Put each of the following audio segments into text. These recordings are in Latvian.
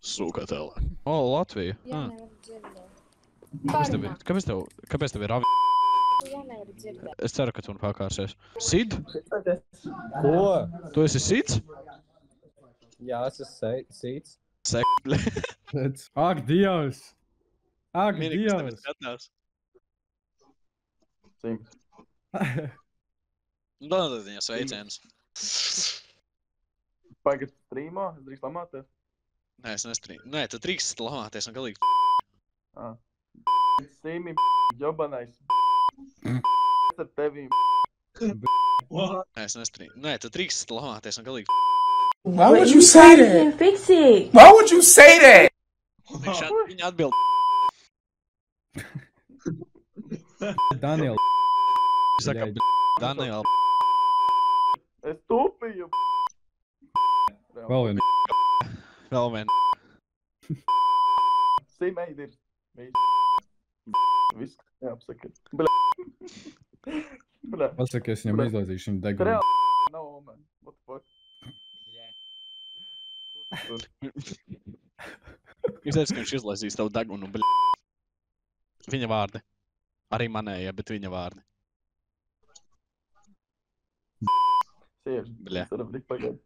Sūkā tālāk. O, Latvija. Jā, nevar dzirdēt. Kāpēc tev ir avi? Jā, nevar dzirdēt. Es ceru, ka tu un pārkārsies. Sid? Ko? Tu esi Sids? Jā, es esmu Sīts. Sekļi. Ak, Dievs! Ak, Mierīgi, kas tev Dievs! skatās. Simts. Dod viņa sveicienus. Pagad strīmā, es drīkst lamāties. Nē, es nestrīmu. Nē, tu drīkst lamāties un galīgi. Sīmi, jobanais. Ar tevīm. Nē, es nestrīmu. Nē, tu drīkst lamāties un galīgi. Why would you say that? Fix it. Why would you say that? Viņa atbild. Daniel. Saka, Daniel. Es tupīju. Vēl vien. Vēl vien. Sīmei ir. Viss jāapsaka. Bļa. Pasaki, es viņam izlaizīšu viņu degunu. Reāli nav, man. What the fuck? Jūs teicat, ka viņš izlaisīs tavu degunu, bļa. Viņa vārdi. Arī manējie, bet viņa vārdi. Sieši. Bļa. Pagaid.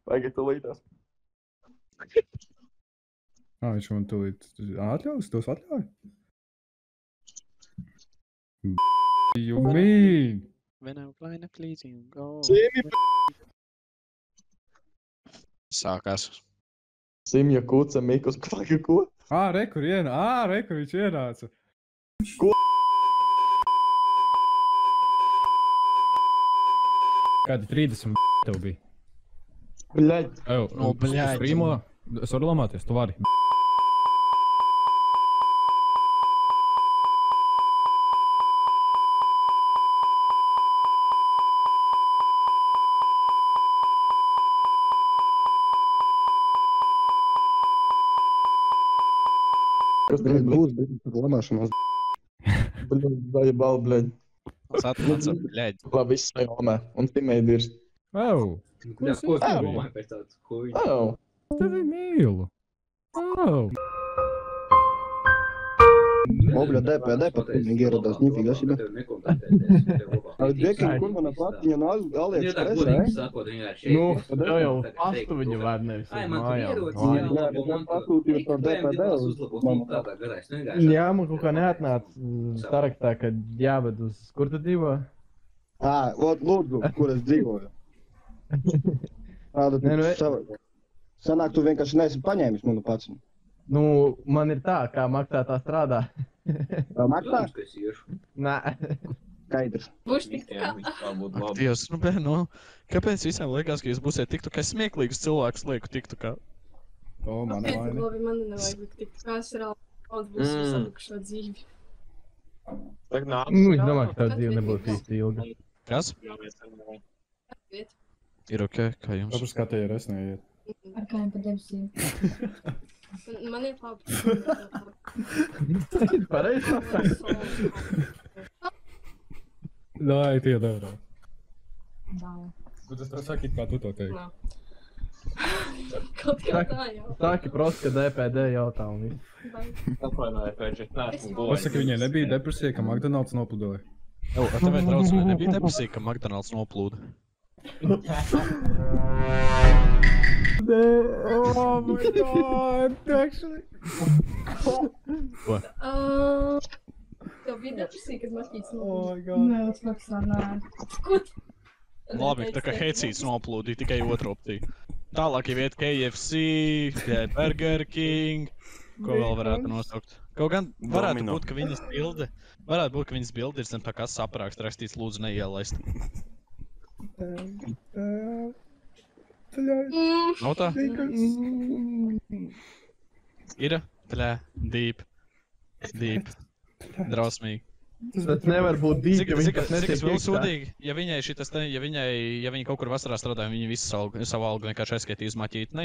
Pagaid tu līdās. Viņš man tūlīt atļaus, tos atļauj? You mean? When I'm kleine pleasing, go. Sīmi, Sākās. Simja kuca, Mikos, pagaid, ko? Re, kur viņš ienāca. Ko? Kādi 30 tev bija? Bļaļ. No, bļaļ. Strīmo, es varu lamāties, tu vari. Kas Блядь, būs, lamāšanās. Bļaļ, zajabal, bļaļ. Satnāca, bļaļ. Labi, viss sajomē. Un Simei dirst. Ko es izdarīju? Tevi mīlu. Bля, DPD pat pilnīgi ieradās, nifīga себе. Džeki, kur mana patiņa no AliExpress, Nu, tev jau pastu viņu vēd nevis uz mājām. pasūtīju par DPD uz manu. Jā, man kaut kā neatnāca saraktā, ka jāved uz kur tu dzīvo? Ot, lūdzu, kur es dzīvoju. Tāda, sanāk, tu vienkārši neesi paņēmis manu patiņu. Nu, man ir tā, kā maksā tā strādā. Tā maksā? Nē. Skaidrs. Būs tik tā. Dievs, nu, bet, nu, kāpēc visiem liekas, ka jūs būsiet tiktu kā smieklīgs cilvēks lieku tiktu kā? O, mana vaina. Labi, man nevajag likt tik kā es reāli būs uzsakušo dzīvi. Nu, es domāju, ka tā dzīve nebūtu īsti ilga. Kas? Ir ok, kā jums? Kāpēc skatēji es neiet? Ar kājām pa debesīm. Man ir labi. Pareizi. Nē, tie nevarā. Jā. Bet es tev saku, kā tu to teiksi. Kaut kā tā jau. Sāki prost, ka DPD jautā un viss. Pasaki, viņai nebija depresija, ka McDonald's noplūdoja. Ar tevai draudzē nebija depresija, ka McDonald's noplūda? Oh my god, actually. Ko? Tev bija depresija, kad mašķīts Oh noplūda. my god. Nē, es maksā, nē. Ko? Labi, tā kā Hecīts noplūdīja tikai otru opciju. Tālāk jau iet KFC, Burger King, ko vēl varētu nosaukt. Kaut gan varētu būt, ka viņas bilde ir zem tā kā saprākst rakstīts lūdzu neielaist. Nav tā? Ir? Plē, deep, drausmīgi. Tas nevar būt dīk, ka viņš tas Cik netiek es vēl iekšā. sūdīgi, ja viņa kaut kur vasarā strādā, viņa visu savu algu vienkārši aizskaitīja uz maķīti. Ne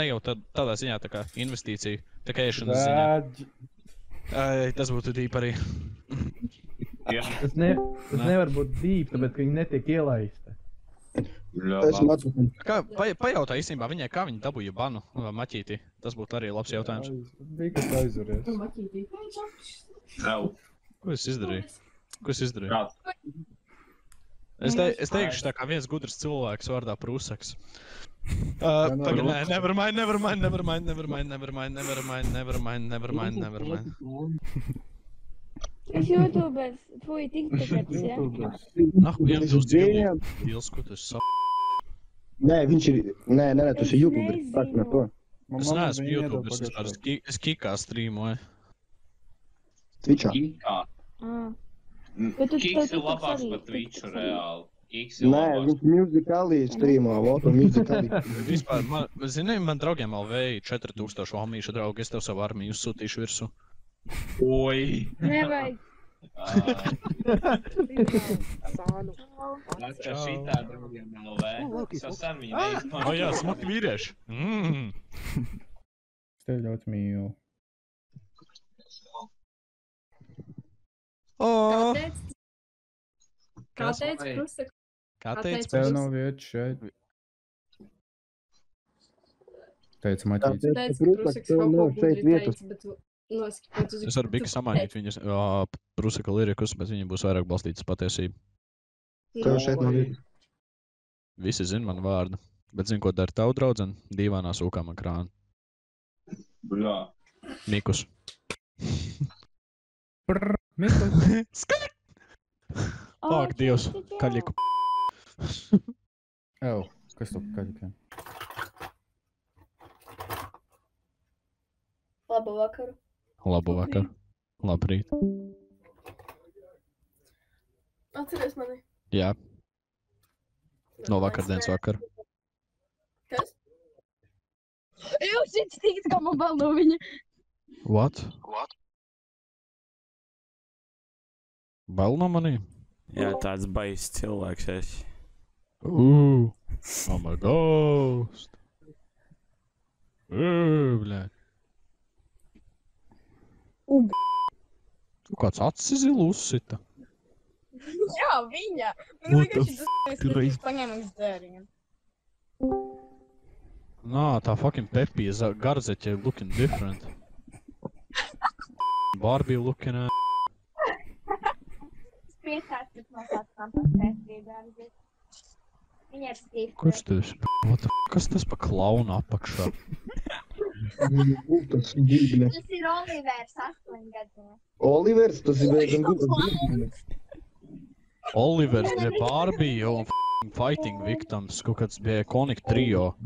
jau tādā ziņā tā kā investīcija, tā kā ēšanas ziņā. Tas būtu deep arī. Tas nevar būt dīk, tāpēc, ka viņi netiek ielaista. Esmu atpakaļ. Kā, pajautā īstenībā viņai, kā viņa dabūja banu maķītī. Tas būtu arī labs jautājums. Bija kas aizveries. Maķītī. Ko es izdarīju? Es teikšu tā kā viens gudrs cilvēks vārdā Prūsaks. Tagad nē, nevermind. Es YouTubers, tvoj tiktokers, ja? Nahu, viens uz Dīls, ko tu esi Nē, viņš ir... Nē, tu esi YouTuber. nezinu. Par to. Es neesmu YouTubers, es Kikā streamoju. Twitchā. Bet tu Kiks ir TikToks labāks arī par Twitchu TikToks reāli. Kiks ir Nē, labāks. viņš Musical.ly streamā, Voto Musical.ly. Vispār, zini, man draugiem LV 4000 homīšu draugi, es tev savu armiju sūtīšu virsū. Oi! Nevajag. Tas kā šitā draugiem LV. Es jau sen viņu neizmantoju. O jā, smaki vīrieši. Es tev ļoti mīlu. Kā teica Prusaka? Kā teica? Tev nav vietas šeit. Teica maķīts. Teica, ka Prusaks kaut ko gudri teica, bet noskipēt uz... Es varu bīgi samainīt viņas Prusaka lirikus, bet viņi būs vairāk balstītas patiesību. Tev šeit nav vietas. Visi zin man vārdu, bet zin, ko dara tavu draudzen? Dīvānā sūkām ar krānu. Bļā. Mikus. Mikus. Skaļi! Ak, Dievs, kaļiku. Ew, kas tu kaļikiem? Labu vakaru. Labu vakaru. Labrīt. Atceries mani. Jā. No vakardienas vakara. Kas? Jūs šits tikt, kā man baldo viņa. What? Bail no manī? Jā, tāds baiss cilvēks esi. Oh my ghost. Bļaļ. Tu kāds acis zilu uzsita? Jā, viņa. What the Viņš paņēma uz dēriņiem. Nā, tā fucking Pepija garzeķe looking different. Barbie looking at... Priecās, bet no tāds man pasēstīt. Viņa ir stīva. Kurš tu esi? What the f***? Kas tas pa klauna apakšā? Tas bībļa. Tas ir Olivers 8 gadiem. Olivers, tas ir beidzam gudrs. Olivers bija Barbie un f***ing Fighting Victims, kaut kāds bija Iconic Trio.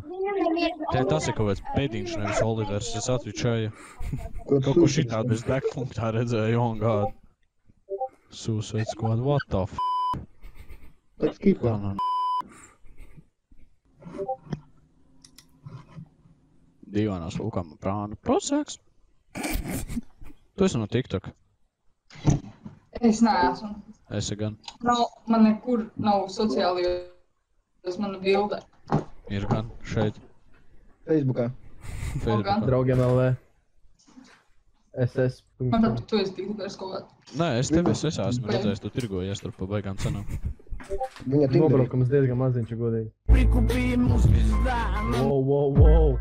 Tas ir kaut kāds pēdiņš, nevis Olivers, es atvičēju. Kaut ko šitādu es backpunktā redzēju, on god. Suicide Squad, what the f***? Tak skipā. Dīvainās lūkām prānu. Proseks. Tu esi no TikTok. Es neesmu. Esi gan. Man nekur nav sociālajos mana bilde. Ir gan šeit. Facebookā. Draugiem LV. SS. Man tad tu esi tiktokers kaut kādā. Nē, es tevi esmu redzējis, tu tirgojies tur pa baigām cenām. Nobraukums diezgan maziņš, ja godīgi. Wow.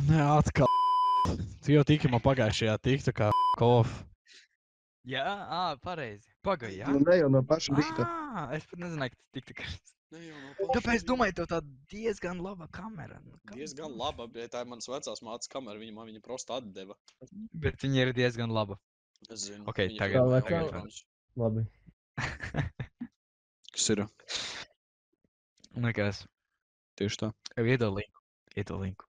Nē, atkal. Tu jau tiki man pagājušajā TikTokā f***off. Jā, pareizi. Pagaid, jā? Nu ne jau no paša rīta. Es pat nezināju, ka tas tiktokers. Tāpēc domāju, tev tā diezgan laba kamera. Diezgan laba, bet tā ir manas vecās mātes kamera, viņa man viņu prosti atdeva. Bet viņa ir diezgan laba. Es zinu. Ok, tagad. Labi. Kas ir? Nekas. Tieši tā. Iedod linku.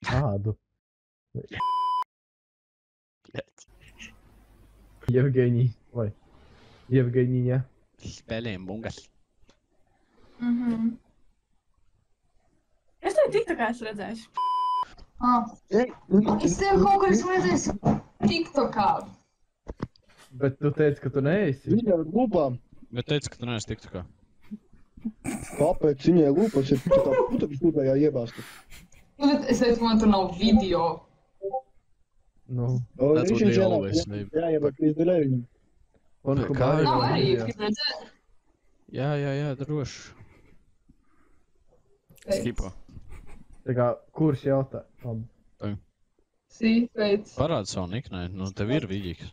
Kādu? Jevgeņī, vai? Jevgeņiņa. Spēlējam bungas. Es tevi tiktokā esmu redzējis. Es tev kaut ko esmu redzējis tiktokā. Bet tu teici, ka tu neesi. Viņai ar lūpām. Bet teici, ka tu neesi TikTokā. Kāpēc viņai lūpas ir tā kā putekļu stūpējā iebāsta? Es teicu, man tur nav video. Nu. That's what they always say. Jā, iebāk izdarēju viņam. Un kā Nav arī, redzēt. Jā, droši. Skipo. Tā kā, kurš jautā? Sī, pēc. Parāda savu niknē, nu tev ir viļīgs.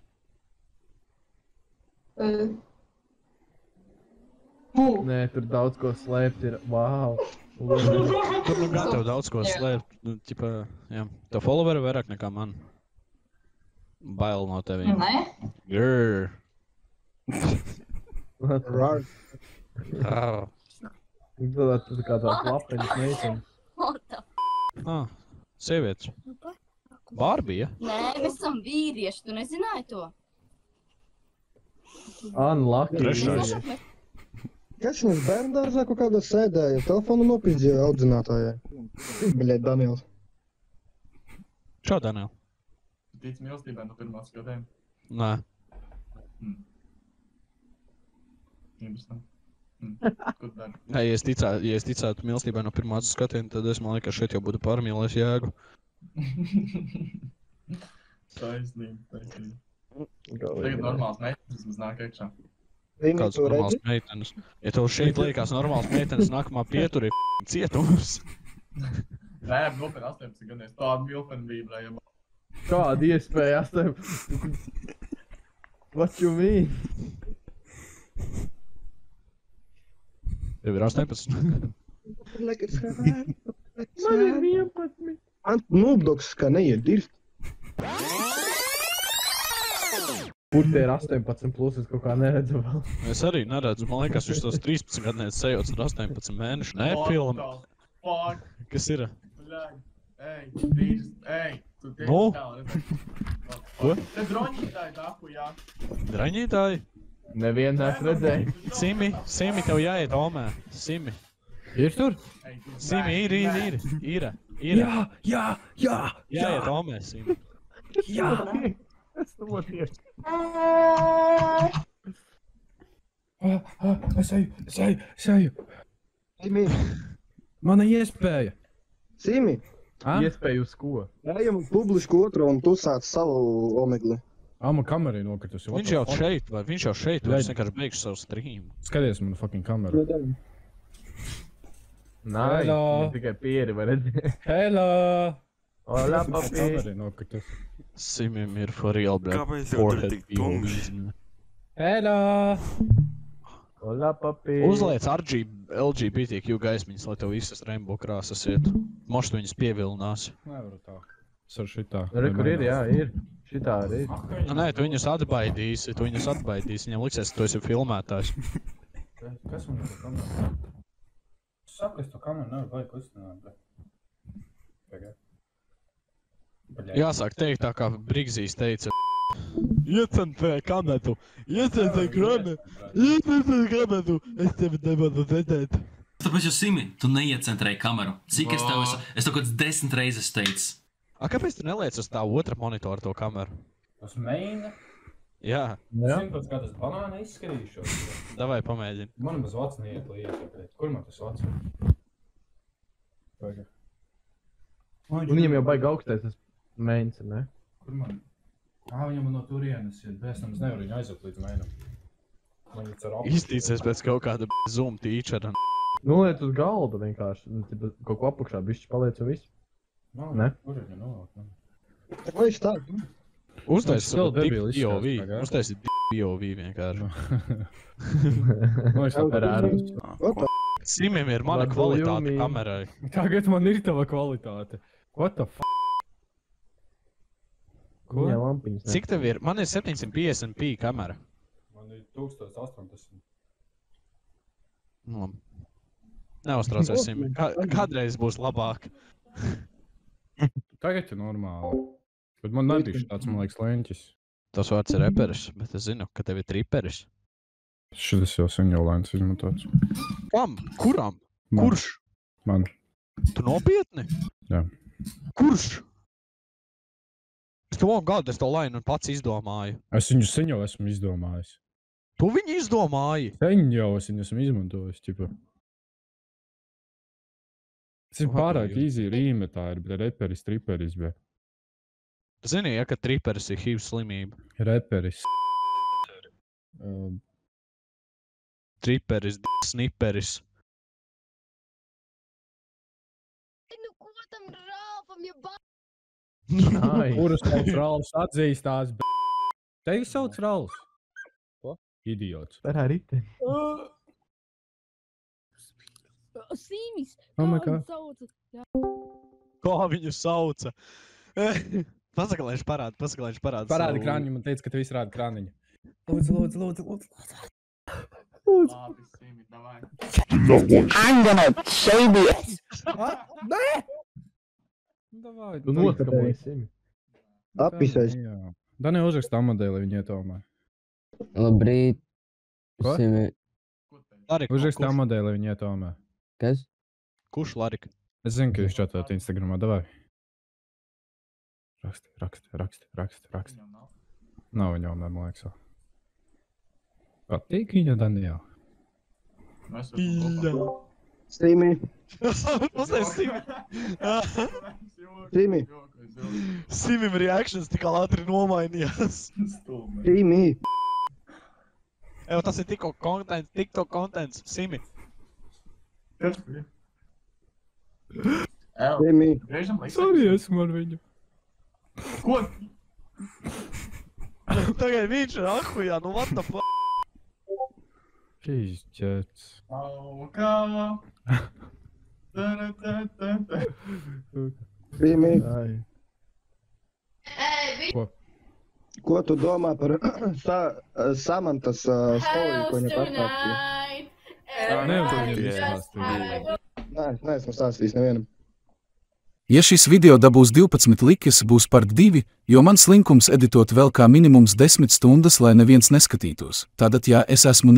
Nē, tur daudz ko slēpt ir. Wow. Tur nu gan tev daudz ko slēpt. Nu, ķipa, jā. Tev followeri vairāk nekā man. Bail no tevī. Nē? Grrr. Rar. Tu kā tās lapeņas meitenes. Sievietes. Barbija? Nē, mēs esam vīrieši, tu nezināji to? Unlucky. Trešais. Kas mums bērndārzā kaut kādā sēdēja, telefonu nopīdzīja audzinātājai. Bļēt, Daniels. Čau, Daniel? Tic mīlestībai no pirmā skatējuma? Nē. Interesanti. Kur dari? Nē, ja es ticētu mīlestībai no pirmā skatiena, tad es man liekas, šeit jau būtu pārmīlējis jēgu. Taisnība. Tagad normāls meitenes vismaz nāk iekšā. Kāds normāls meitenes? Ja tev šeit liekas normāls meitenes, nākamā pietur ir cietums. Nē, nopietni 18 gadnieks. Tāda milfena vībrējama. Kāda iespēja 18? What you mean? Tev ir 18. Man ir 11. Nūbdoks, kā neiet dirst. Kur te ir 18 plus, es kaut kā neredzu vēl. Es arī neredzu, man liekas, viņš tos 13 gadnieks sejots ar 18 mēnešu. Nē, film. Fuck. Kas ir? Bļaļ. Ej, dīdžs, ej. Tu tieši Nu? tā, redzēji. Ko? Te droņītāji taku, jā. Draņītāji? Nevienu neesmu redzējis. Simi, tev jāiet omē. Simi. Ir tur? Simi, ir. Jā. Jāiet omē, Simi. Jā. Es notiek. Es eju. Simi. Mana iespēja. Simi. Iespēju uz ko? Ejam publisku otru un tu sāc savu omegli. Man kamerai nokritus. Viņš jau šeit, vai viņš vienkārši beigšu savu streamu. Skaties manu fucking kameru. Nē, tikai pieri var redzēt. Hello! Hola, papi! Kamerai nokritus. Simim ir for real, bro. Kāpēc jau tur tik tumšs? Hello! Hola, papi! Uzliec LGBTQ gaismiņas, lai tev visas rainbow krāsas iet. Mošt viņas pievilinās. Nevaru tā. Es ar šitā. Re, kur ir, jā, ir. Šitā arī ir. Nē, tu viņus atbaidīsi, viņam liksies, ka tu esi filmētājs. Kas man ir to kameru? Es saku, es to kameru nevaru baigi kustināt. Jāsāk teikt tā, kā Brigzīs teica. Iecentrē kameru, es tevi nevaru redzēt. Tāpēc jau Simi, tu neiecetrēji kameru. Cik es tev kaut kāds 10 reizes teicu. Kāpēc tu neliec uz tā otra monitora to kameru? Tas meina? Jā. Zinu pēc kā tas banāna izskatīšos. Davai pamēģini. Man bez vacs neiet līdzi. Kur man tas vacs? Viņam jau baigi augstais tas meins, ne? Kur man? Viņam no turienes ir, pēc tam es nevaru viņu aiziet līdz meinam. Iztīcies pēc kaut kāda Zoom teachera. Noliec uz galda vienkārši, kaut ko apakšā bišķi paliec un viss. Ne? Kur ir viņa nolāk? Tā vai tā? Uztaisi POV vienkārši. Simim ir mana kvalitāte kamerai. Tagad man ir tava kvalitāte. What the f***? Ko? Jā, lampiņas. Cik tev ir? Man ir 750p kamera. Man ir 1080. Neuztraucies, Simi. Kādreiz būs labāk. Tagad ir normāli. Bet man nebija tāds, man liekas, leņķis. Tas vārds ir reperis, bet es zinu, ka tev ir triperis. Šitas jau sen jau lēns izmantots. Kam? Kuram? Man. Kurš? Man. Tu nopietni? Jā. Kurš? Es to gadu, es to lainu un pats izdomāju. Es viņu sen jau esmu izdomājis. Tu viņu izdomāji? Sen jau es viņu esmu izmantojis, ķipa. Tas ir pārāk easy rīme tā ir, bet reperis, triperis, bet. Zini, ja, ka triperis ir HIV slimība? Reperis. Triperis, sniperis. Nu, ko tam Ralfam, ja ba... Kurus sauc Ralfs atzīstās, bet... Tevi sauc Ralfs? Ko? Idiots. Ar riteni. Sīmis, Oh my kā God. viņu sauca? Jā. Kā viņu sauca? Pasaka, lai viņš parāda, Parādi krāniņu, man teica, ka tu visi rādi krāniņu. Lūdzu. Labi, Simi, davai. I'm gonna say this. Nē! Davai, Tu noskapoji Simi. Appisēs. Dani uzraksta amodēli, lai viņi ietomē. Labrīt. Ko? Simi. Larika, Uzraksta amodēli, lai viņi ietomē. Kas? Kurš Larika? Es zinu, ka jūs čatot Instagramā, davai. Raksti. Nav viņam, man liekas. Patīk viņa, Daniela. Simi. Pastāv Simi. Simi. Simim reactions tik ātri nomainījās. Simi. Evo, tas ir TikTok contents. Simi. Simi. Sorry, esmu ar viņu. Ko? Tagad viņš ir ahujā, nu what the fuck? Pīšķets. Aukā. Simi. Ko? Ko tu domā par Samantas storiju, ko viņa pastāstīja? Nevar viņam izstāstīt. Nē, es neesmu stāstījis nevienam. Ja šis video dabūs 12 likes, būs part 2, jo mans linkums editot vēl kā minimums 10 stundas, lai neviens neskatītos. Tātad, ja es esmu